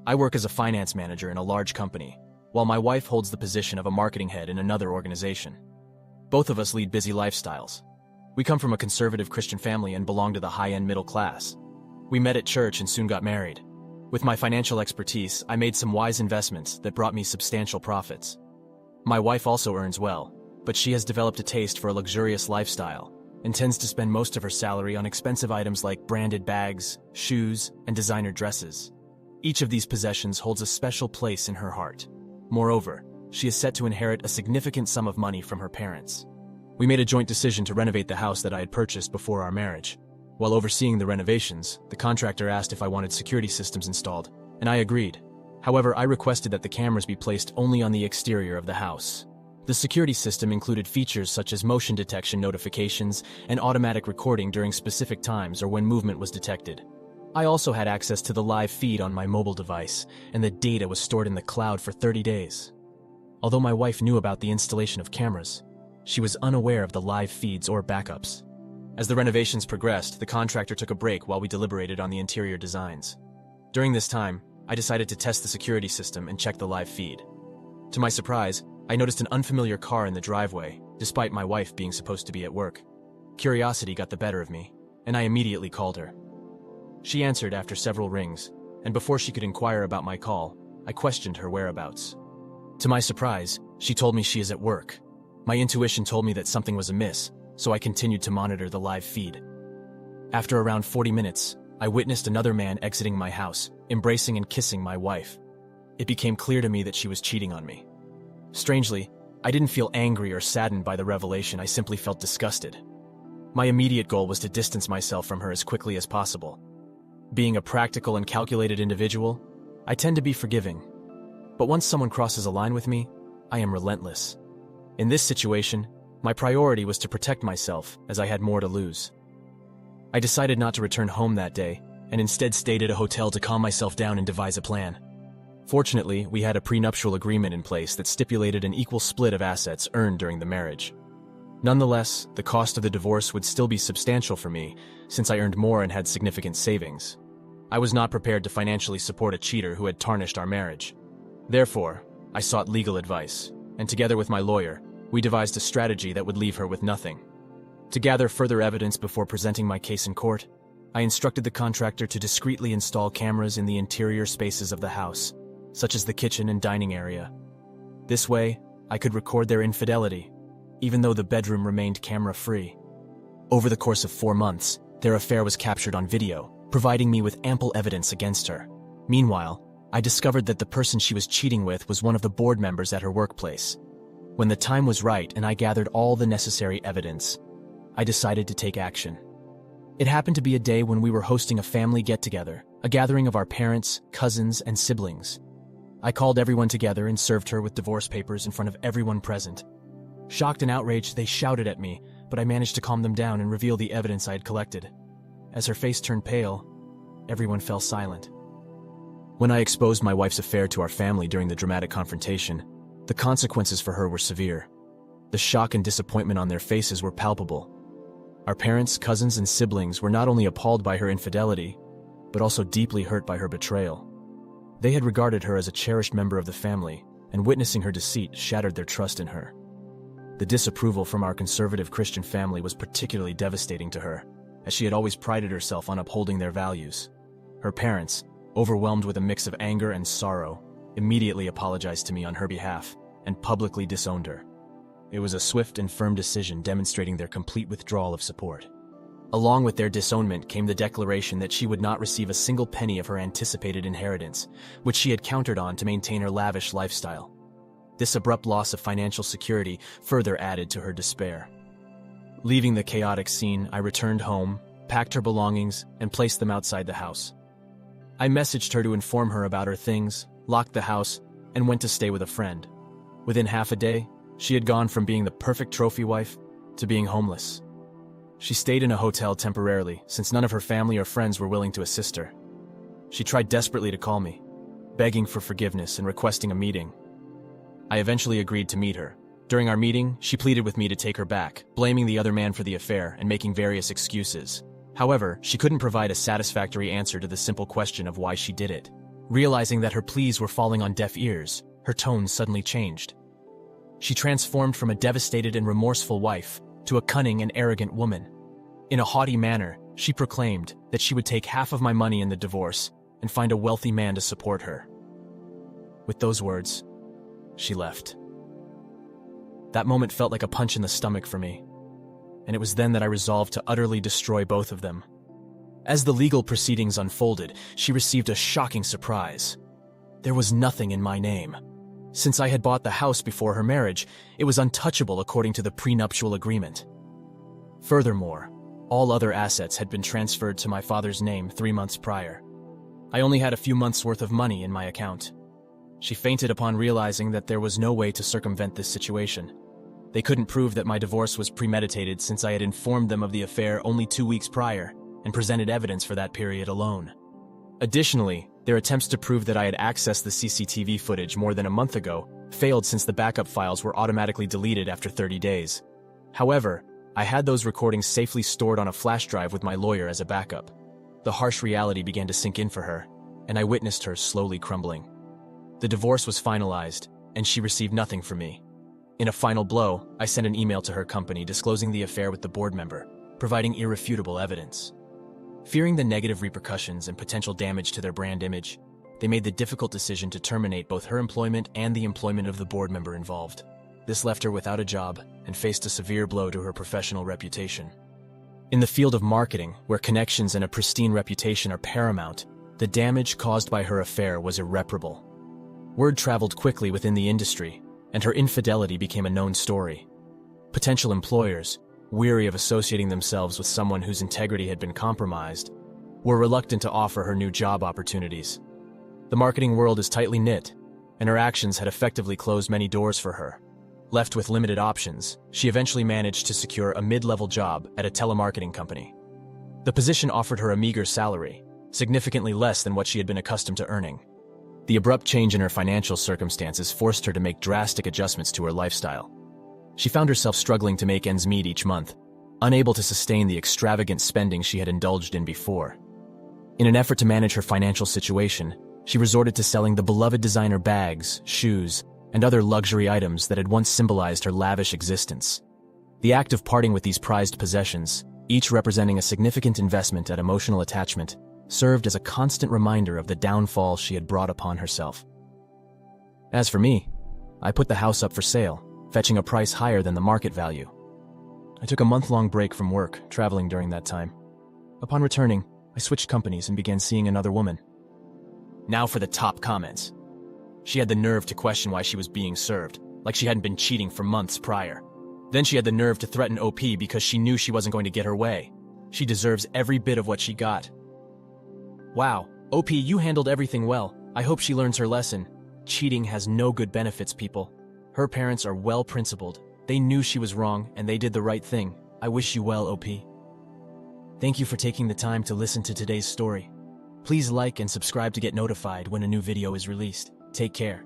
I work as a finance manager in a large company, while my wife holds the position of a marketing head in another organization. Both of us lead busy lifestyles. We come from a conservative Christian family and belong to the high-end middle class. We met at church and soon got married. With my financial expertise, I made some wise investments that brought me substantial profits. My wife also earns well, but she has developed a taste for a luxurious lifestyle and tends to spend most of her salary on expensive items like branded bags, shoes, and designer dresses. Each of these possessions holds a special place in her heart. Moreover, she is set to inherit a significant sum of money from her parents. We made a joint decision to renovate the house that I had purchased before our marriage. While overseeing the renovations, the contractor asked if I wanted security systems installed, and I agreed. However, I requested that the cameras be placed only on the exterior of the house. The security system included features such as motion detection notifications and automatic recording during specific times or when movement was detected. I also had access to the live feed on my mobile device, and the data was stored in the cloud for 30 days. Although my wife knew about the installation of cameras, she was unaware of the live feeds or backups. As the renovations progressed, the contractor took a break while we deliberated on the interior designs. During this time, I decided to test the security system and check the live feed. To my surprise, I noticed an unfamiliar car in the driveway, despite my wife being supposed to be at work. Curiosity got the better of me, and I immediately called her. She answered after several rings, and before she could inquire about my call, I questioned her whereabouts. To my surprise, she told me she is at work. My intuition told me that something was amiss, so I continued to monitor the live feed. After around 40 minutes, I witnessed another man exiting my house, embracing and kissing my wife. It became clear to me that she was cheating on me. Strangely, I didn't feel angry or saddened by the revelation. I simply felt disgusted. My immediate goal was to distance myself from her as quickly as possible. Being a practical and calculated individual, I tend to be forgiving. But once someone crosses a line with me, I am relentless. In this situation, my priority was to protect myself, as I had more to lose. I decided not to return home that day, and instead stayed at a hotel to calm myself down and devise a plan. Fortunately, we had a prenuptial agreement in place that stipulated an equal split of assets earned during the marriage. Nonetheless, the cost of the divorce would still be substantial for me, since I earned more and had significant savings. I was not prepared to financially support a cheater who had tarnished our marriage. Therefore, I sought legal advice, and together with my lawyer, we devised a strategy that would leave her with nothing. To gather further evidence before presenting my case in court, I instructed the contractor to discreetly install cameras in the interior spaces of the house, such as the kitchen and dining area. This way, I could record their infidelity, even though the bedroom remained camera-free. Over the course of 4 months, their affair was captured on video, providing me with ample evidence against her. Meanwhile, I discovered that the person she was cheating with was one of the board members at her workplace. When the time was right and I gathered all the necessary evidence, I decided to take action. It happened to be a day when we were hosting a family get-together, a gathering of our parents, cousins, and siblings. I called everyone together and served her with divorce papers in front of everyone present. Shocked and outraged, they shouted at me, but I managed to calm them down and reveal the evidence I had collected. As her face turned pale, everyone fell silent. When I exposed my wife's affair to our family during the dramatic confrontation, the consequences for her were severe. The shock and disappointment on their faces were palpable. Our parents, cousins, and siblings were not only appalled by her infidelity, but also deeply hurt by her betrayal. They had regarded her as a cherished member of the family, and witnessing her deceit shattered their trust in her. The disapproval from our conservative Christian family was particularly devastating to her, as she had always prided herself on upholding their values. Her parents, overwhelmed with a mix of anger and sorrow, immediately apologized to me on her behalf and publicly disowned her. It was a swift and firm decision demonstrating their complete withdrawal of support. Along with their disownment came the declaration that she would not receive a single penny of her anticipated inheritance, which she had counted on to maintain her lavish lifestyle. This abrupt loss of financial security further added to her despair. Leaving the chaotic scene, I returned home, packed her belongings, and placed them outside the house. I messaged her to inform her about her things, locked the house, and went to stay with a friend. Within half a day, she had gone from being the perfect trophy wife to being homeless. She stayed in a hotel temporarily, since none of her family or friends were willing to assist her. She tried desperately to call me, begging for forgiveness and requesting a meeting. I eventually agreed to meet her. During our meeting, she pleaded with me to take her back, blaming the other man for the affair and making various excuses. However, she couldn't provide a satisfactory answer to the simple question of why she did it. Realizing that her pleas were falling on deaf ears, her tone suddenly changed. She transformed from a devastated and remorseful wife to a cunning and arrogant woman. In a haughty manner, she proclaimed that she would take half of my money in the divorce and find a wealthy man to support her. With those words, she left. That moment felt like a punch in the stomach for me, and it was then that I resolved to utterly destroy both of them. As the legal proceedings unfolded, she received a shocking surprise. There was nothing in my name. Since I had bought the house before her marriage, it was untouchable according to the prenuptial agreement. Furthermore, all other assets had been transferred to my father's name 3 months prior. I only had a few months' worth of money in my account. She fainted upon realizing that there was no way to circumvent this situation. They couldn't prove that my divorce was premeditated since I had informed them of the affair only 2 weeks prior and presented evidence for that period alone. Additionally, their attempts to prove that I had accessed the CCTV footage more than a month ago failed since the backup files were automatically deleted after 30 days. However, I had those recordings safely stored on a flash drive with my lawyer as a backup. The harsh reality began to sink in for her, and I witnessed her slowly crumbling. The divorce was finalized, and she received nothing from me. In a final blow, I sent an email to her company disclosing the affair with the board member, providing irrefutable evidence. Fearing the negative repercussions and potential damage to their brand image, they made the difficult decision to terminate both her employment and the employment of the board member involved. This left her without a job and faced a severe blow to her professional reputation. In the field of marketing, where connections and a pristine reputation are paramount, the damage caused by her affair was irreparable. Word traveled quickly within the industry, and her infidelity became a known story. Potential employers, weary of associating themselves with someone whose integrity had been compromised, were reluctant to offer her new job opportunities. The marketing world is tightly knit, and her actions had effectively closed many doors for her. Left with limited options, she eventually managed to secure a mid-level job at a telemarketing company. The position offered her a meager salary, significantly less than what she had been accustomed to earning. The abrupt change in her financial circumstances forced her to make drastic adjustments to her lifestyle. She found herself struggling to make ends meet each month, unable to sustain the extravagant spending she had indulged in before. In an effort to manage her financial situation, she resorted to selling the beloved designer bags, shoes, and other luxury items that had once symbolized her lavish existence. The act of parting with these prized possessions, each representing a significant investment at emotional attachment, served as a constant reminder of the downfall she had brought upon herself. As for me, I put the house up for sale, fetching a price higher than the market value. I took a month-long break from work, traveling during that time. Upon returning, I switched companies and began seeing another woman. Now for the top comments. She had the nerve to question why she was being served, like she hadn't been cheating for months prior. Then she had the nerve to threaten OP because she knew she wasn't going to get her way. She deserves every bit of what she got. Wow, OP, you handled everything well. I hope she learns her lesson. Cheating has no good benefits, people. Her parents are well-principled. They knew she was wrong, and they did the right thing. I wish you well, OP. Thank you for taking the time to listen to today's story. Please like and subscribe to get notified when a new video is released. Take care.